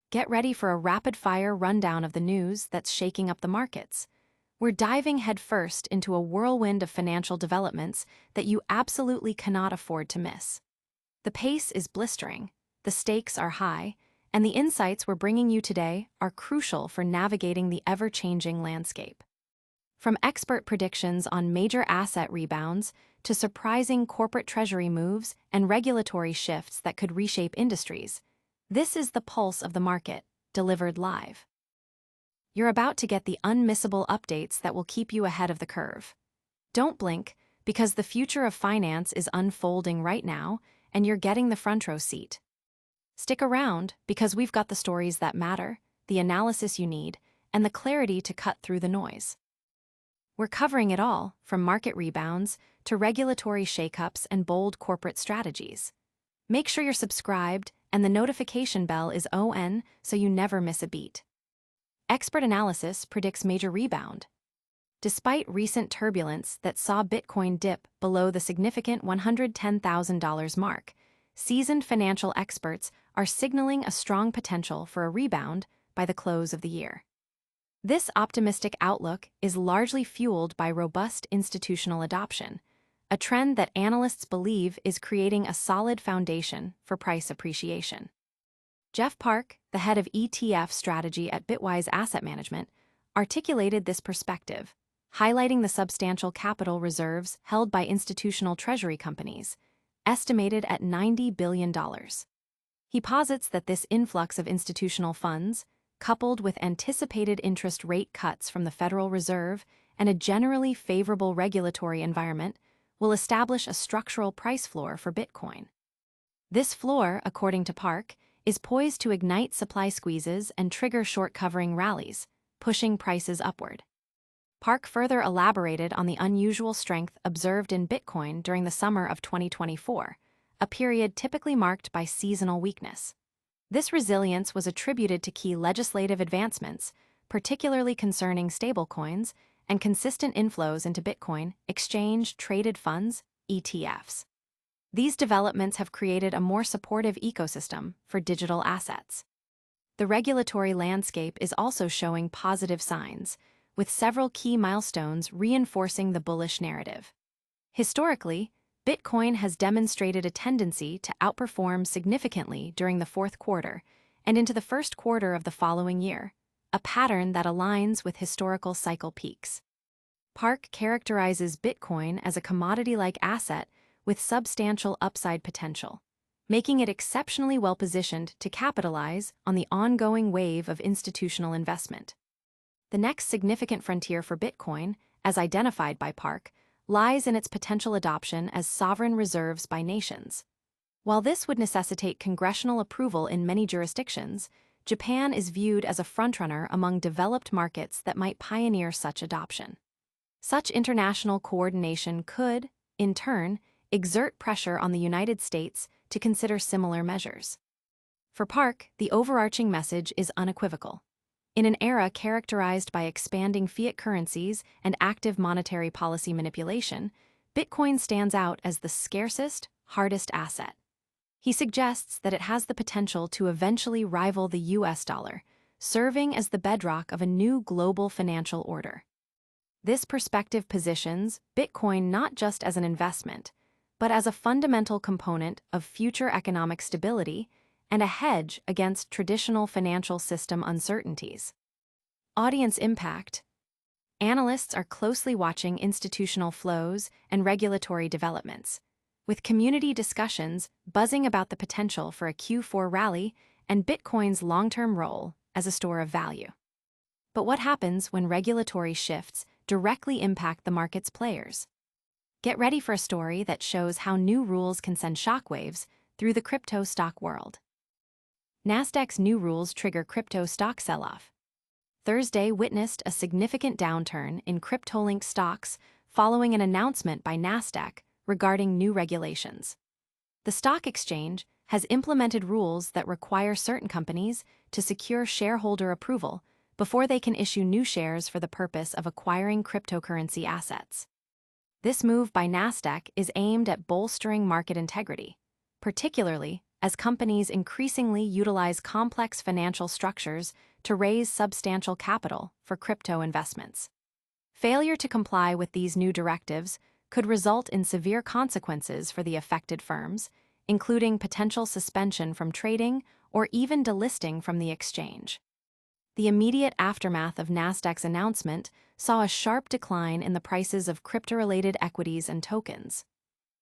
Get ready for a rapid-fire rundown of the news that's shaking up the markets. We're diving headfirst into a whirlwind of financial developments that you absolutely cannot afford to miss. The pace is blistering, the stakes are high, and the insights we're bringing you today are crucial for navigating the ever-changing landscape. From expert predictions on major asset rebounds to surprising corporate treasury moves and regulatory shifts that could reshape industries, this is the pulse of the market, delivered live. You're about to get the unmissable updates that will keep you ahead of the curve. Don't blink, because the future of finance is unfolding right now, and you're getting the front row seat. Stick around, because we've got the stories that matter, the analysis you need, and the clarity to cut through the noise. We're covering it all, from market rebounds to regulatory shakeups and bold corporate strategies. Make sure you're subscribed and the notification bell is on so you never miss a beat. Expert analysis predicts major rebound. Despite recent turbulence that saw Bitcoin dip below the significant $110,000 mark, seasoned financial experts are signaling a strong potential for a rebound by the close of the year. This optimistic outlook is largely fueled by robust institutional adoption, a trend that analysts believe is creating a solid foundation for price appreciation. Jeff Park, the head of ETF strategy at Bitwise Asset Management, articulated this perspective, highlighting the substantial capital reserves held by institutional treasury companies, estimated at $90 billion. He posits that this influx of institutional funds, coupled with anticipated interest rate cuts from the Federal Reserve and a generally favorable regulatory environment, will establish a structural price floor for Bitcoin. This floor, according to Park, is poised to ignite supply squeezes and trigger short-covering rallies, pushing prices upward. Park further elaborated on the unusual strength observed in Bitcoin during the summer of 2024, a period typically marked by seasonal weakness. This resilience was attributed to key legislative advancements, particularly concerning stablecoins and consistent inflows into Bitcoin exchange-traded funds, ETFs. These developments have created a more supportive ecosystem for digital assets. The regulatory landscape is also showing positive signs, with several key milestones reinforcing the bullish narrative. Historically, Bitcoin has demonstrated a tendency to outperform significantly during the fourth quarter and into the first quarter of the following year, a pattern that aligns with historical cycle peaks. Park characterizes Bitcoin as a commodity-like asset with substantial upside potential, making it exceptionally well-positioned to capitalize on the ongoing wave of institutional investment. The next significant frontier for Bitcoin, as identified by Park, lies in its potential adoption as sovereign reserves by nations. While this would necessitate congressional approval in many jurisdictions, Japan is viewed as a frontrunner among developed markets that might pioneer such adoption. Such international coordination could, in turn, exert pressure on the United States to consider similar measures. For Park, the overarching message is unequivocal. In an era characterized by expanding fiat currencies and active monetary policy manipulation, Bitcoin stands out as the scarcest, hardest asset. He suggests that it has the potential to eventually rival the US dollar, serving as the bedrock of a new global financial order. This perspective positions Bitcoin not just as an investment, but as a fundamental component of future economic stability and a hedge against traditional financial system uncertainties. Audience impact. Analysts are closely watching institutional flows and regulatory developments, with community discussions buzzing about the potential for a Q4 rally and Bitcoin's long-term role as a store of value. But what happens when regulatory shifts directly impact the market's players? Get ready for a story that shows how new rules can send shockwaves through the crypto stock world. Nasdaq's new rules trigger crypto stock sell-off. Thursday witnessed a significant downturn in crypto-linked stocks following an announcement by Nasdaq regarding new regulations. The stock exchange has implemented rules that require certain companies to secure shareholder approval before they can issue new shares for the purpose of acquiring cryptocurrency assets. This move by Nasdaq is aimed at bolstering market integrity, particularly as companies increasingly utilize complex financial structures to raise substantial capital for crypto investments. Failure to comply with these new directives could result in severe consequences for the affected firms, including potential suspension from trading or even delisting from the exchange. The immediate aftermath of Nasdaq's announcement saw a sharp decline in the prices of crypto-related equities and tokens.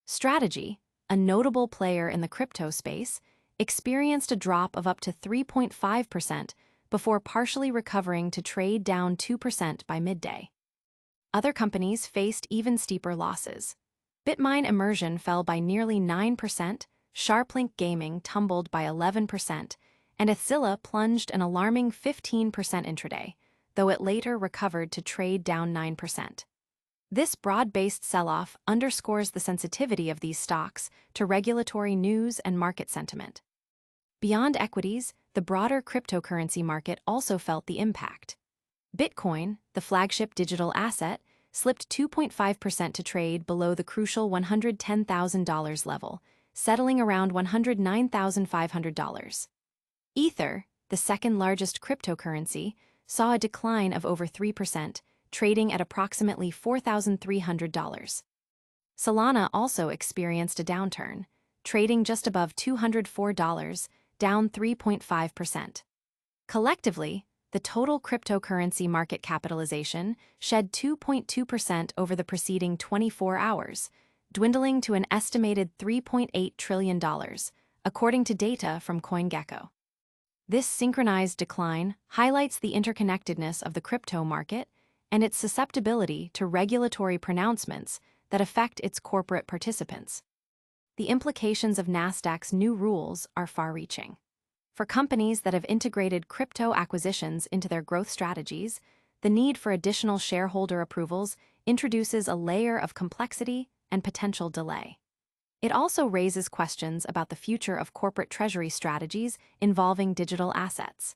Strategy, a notable player in the crypto space, experienced a drop of up to 3.5% before partially recovering to trade down 2% by midday. Other companies faced even steeper losses. Bitmine Immersion fell by nearly 9%, SharpLink Gaming tumbled by 11%, and Ethzilla plunged an alarming 15% intraday, though it later recovered to trade down 9%. This broad-based sell-off underscores the sensitivity of these stocks to regulatory news and market sentiment. Beyond equities, the broader cryptocurrency market also felt the impact. Bitcoin, the flagship digital asset, slipped 2.5% to trade below the crucial $110,000 level, settling around $109,500. Ether, the second-largest cryptocurrency, saw a decline of over 3%, trading at approximately $4,300. Solana also experienced a downturn, trading just above $204, down 3.5%. Collectively, the total cryptocurrency market capitalization shed 2.2% over the preceding 24 hours, dwindling to an estimated $3.8 trillion, according to data from CoinGecko. This synchronized decline highlights the interconnectedness of the crypto market and its susceptibility to regulatory pronouncements that affect its corporate participants. The implications of Nasdaq's new rules are far-reaching. For companies that have integrated crypto acquisitions into their growth strategies, the need for additional shareholder approvals introduces a layer of complexity and potential delay. It also raises questions about the future of corporate treasury strategies involving digital assets.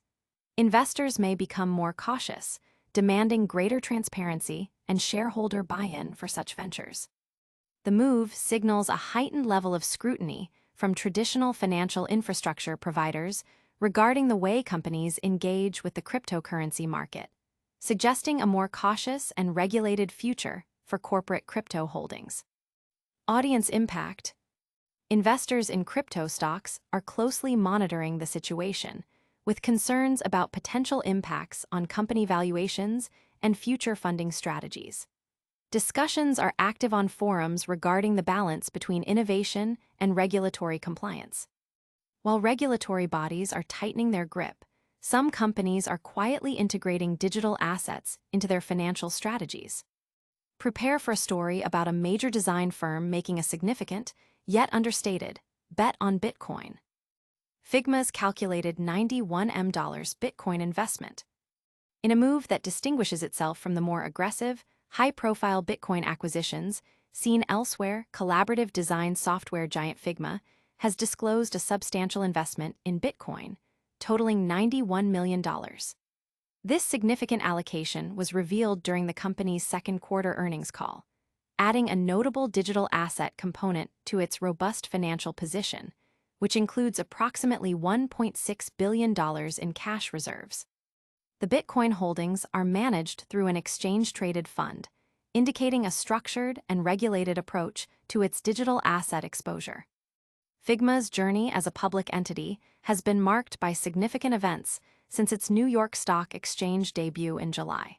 Investors may become more cautious, demanding greater transparency and shareholder buy-in for such ventures. The move signals a heightened level of scrutiny from traditional financial infrastructure providers regarding the way companies engage with the cryptocurrency market, suggesting a more cautious and regulated future for corporate crypto holdings. Audience impact. Investors in crypto stocks are closely monitoring the situation, with concerns about potential impacts on company valuations and future funding strategies. Discussions are active on forums regarding the balance between innovation and regulatory compliance. While regulatory bodies are tightening their grip, some companies are quietly integrating digital assets into their financial strategies. Prepare for a story about a major design firm making a significant, yet understated, bet on Bitcoin. Figma's calculated $91 million Bitcoin investment. In a move that distinguishes itself from the more aggressive, high-profile Bitcoin acquisitions seen elsewhere, collaborative design software giant Figma has disclosed a substantial investment in Bitcoin, totaling $91 million. This significant allocation was revealed during the company's second quarter earnings call, adding a notable digital asset component to its robust financial position, which includes approximately $1.6 billion in cash reserves. The Bitcoin holdings are managed through an exchange-traded fund, indicating a structured and regulated approach to its digital asset exposure. Figma's journey as a public entity has been marked by significant events since its New York Stock Exchange debut in July.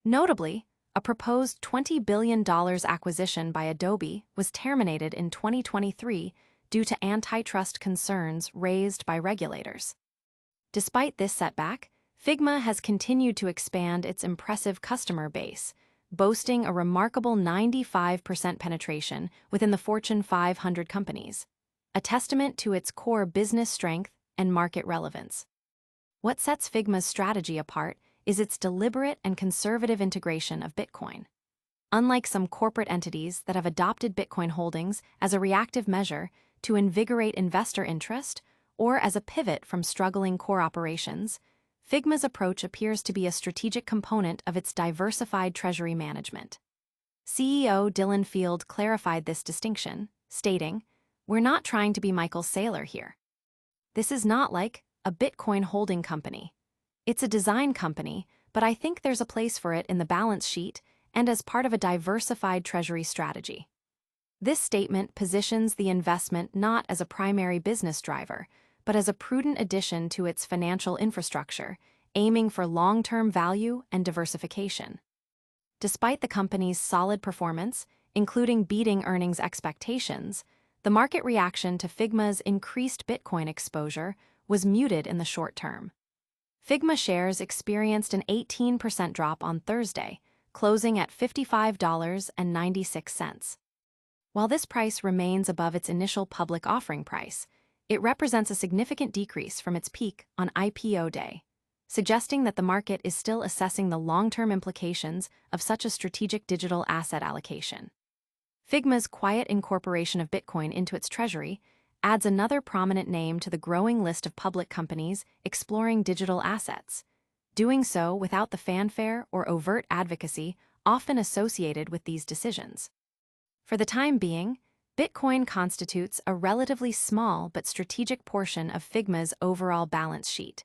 Notably, a proposed $20 billion acquisition by Adobe was terminated in 2023 due to antitrust concerns raised by regulators. Despite this setback, Figma has continued to expand its impressive customer base, boasting a remarkable 95% penetration within the Fortune 500 companies, a testament to its core business strength and market relevance. What sets Figma's strategy apart is its deliberate and conservative integration of Bitcoin. Unlike some corporate entities that have adopted Bitcoin holdings as a reactive measure to invigorate investor interest or as a pivot from struggling core operations, Figma's approach appears to be a strategic component of its diversified treasury management. CEO Dylan Field clarified this distinction, stating, We're not trying to be Michael Saylor here. This is not like a Bitcoin holding company. It's a design company, but I think there's a place for it in the balance sheet and as part of a diversified Treasury strategy. This statement positions the investment not as a primary business driver, but as a prudent addition to its financial infrastructure, aiming for long-term value and diversification. Despite the company's solid performance, including beating earnings expectations, the market reaction to Figma's increased Bitcoin exposure was muted in the short term. Figma shares experienced an 18% drop on Thursday, closing at $55.96. While this price remains above its initial public offering price, it represents a significant decrease from its peak on IPO day, suggesting that the market is still assessing the long-term implications of such a strategic digital asset allocation. Figma's quiet incorporation of Bitcoin into its treasury adds another prominent name to the growing list of public companies exploring digital assets, doing so without the fanfare or overt advocacy often associated with these decisions. For the time being, Bitcoin constitutes a relatively small but strategic portion of Figma's overall balance sheet,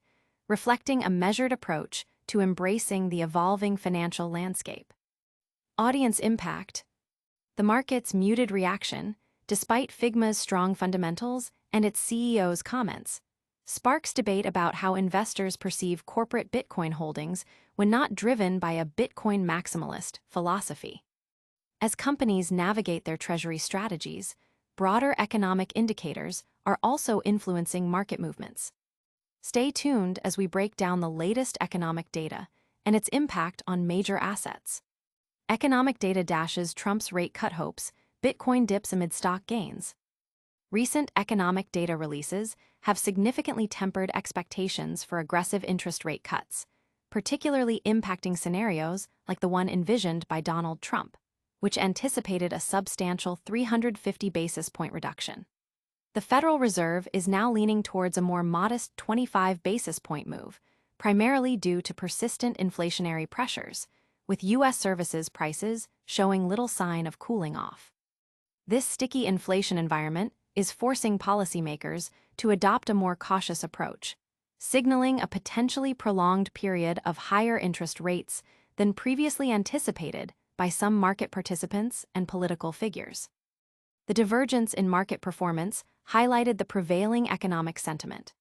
reflecting a measured approach to embracing the evolving financial landscape. Audience impact. The market's muted reaction, despite Figma's strong fundamentals and its CEO's comments, sparks debate about how investors perceive corporate Bitcoin holdings when not driven by a Bitcoin maximalist philosophy. As companies navigate their treasury strategies, broader economic indicators are also influencing market movements. Stay tuned as we break down the latest economic data and its impact on major assets. Economic data dashes Trump's rate cut hopes, Bitcoin dips amid stock gains. Recent economic data releases have significantly tempered expectations for aggressive interest rate cuts, particularly impacting scenarios like the one envisioned by Donald Trump, which anticipated a substantial 350 basis point reduction. The Federal Reserve is now leaning towards a more modest 25 basis point move, primarily due to persistent inflationary pressures, with U.S. services prices showing little sign of cooling off. This sticky inflation environment is forcing policymakers to adopt a more cautious approach, signaling a potentially prolonged period of higher interest rates than previously anticipated by some market participants and political figures. The divergence in market performance highlighted the prevailing economic sentiment.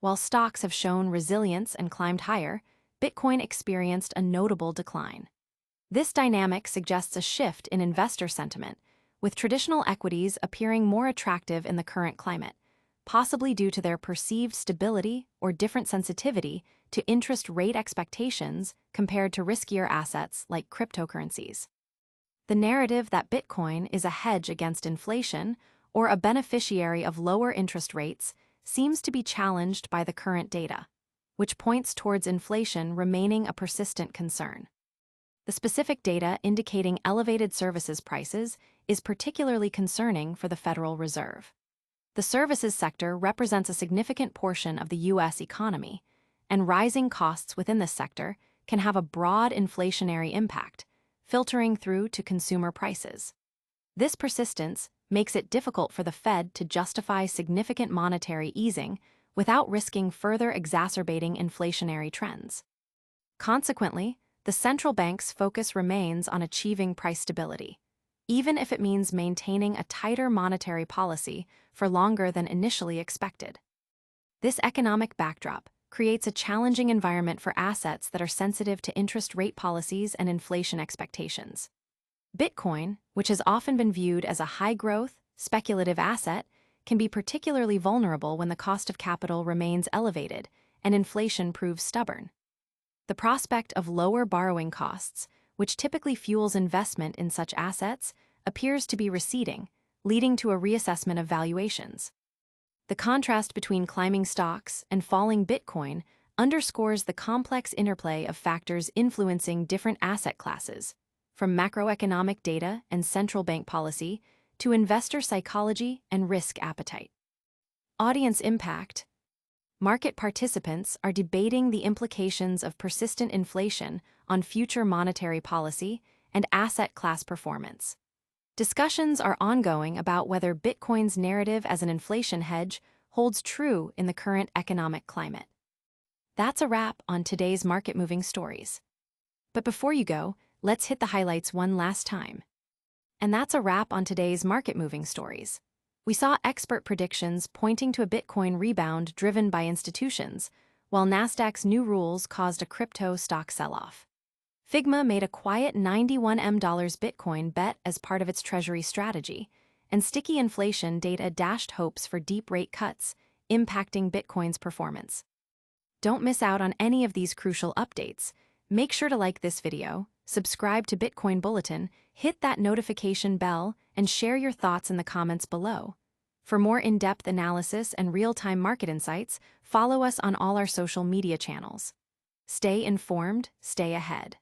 While stocks have shown resilience and climbed higher, Bitcoin experienced a notable decline. This dynamic suggests a shift in investor sentiment, with traditional equities appearing more attractive in the current climate, possibly due to their perceived stability or different sensitivity to interest rate expectations compared to riskier assets like cryptocurrencies. The narrative that Bitcoin is a hedge against inflation or a beneficiary of lower interest rates seems to be challenged by the current data, which points towards inflation remaining a persistent concern. The specific data indicating elevated services prices is particularly concerning for the Federal Reserve. The services sector represents a significant portion of the U.S. economy, and rising costs within this sector can have a broad inflationary impact, filtering through to consumer prices. This persistence makes it difficult for the Fed to justify significant monetary easing without risking further exacerbating inflationary trends. Consequently, the central bank's focus remains on achieving price stability, even if it means maintaining a tighter monetary policy for longer than initially expected. This economic backdrop creates a challenging environment for assets that are sensitive to interest rate policies and inflation expectations. Bitcoin, which has often been viewed as a high-growth, speculative asset, can be particularly vulnerable when the cost of capital remains elevated and inflation proves stubborn. The prospect of lower borrowing costs, which typically fuels investment in such assets, appears to be receding, leading to a reassessment of valuations. The contrast between climbing stocks and falling Bitcoin underscores the complex interplay of factors influencing different asset classes, from macroeconomic data and central bank policy to investor psychology and risk appetite. Audience impact. Market participants are debating the implications of persistent inflation on future monetary policy and asset class performance. Discussions are ongoing about whether Bitcoin's narrative as an inflation hedge holds true in the current economic climate. That's a wrap on today's market-moving stories. But before you go, let's hit the highlights one last time. And that's a wrap on today's market-moving stories. We saw expert predictions pointing to a Bitcoin rebound driven by institutions, while Nasdaq's new rules caused a crypto stock sell-off. Figma made a quiet $91M Bitcoin bet as part of its Treasury strategy, and sticky inflation data dashed hopes for deep rate cuts, impacting Bitcoin's performance. Don't miss out on any of these crucial updates. Make sure to like this video, subscribe to Bitcoin Bulletin, hit that notification bell, and share your thoughts in the comments below. For more in-depth analysis and real-time market insights, follow us on all our social media channels. Stay informed, stay ahead.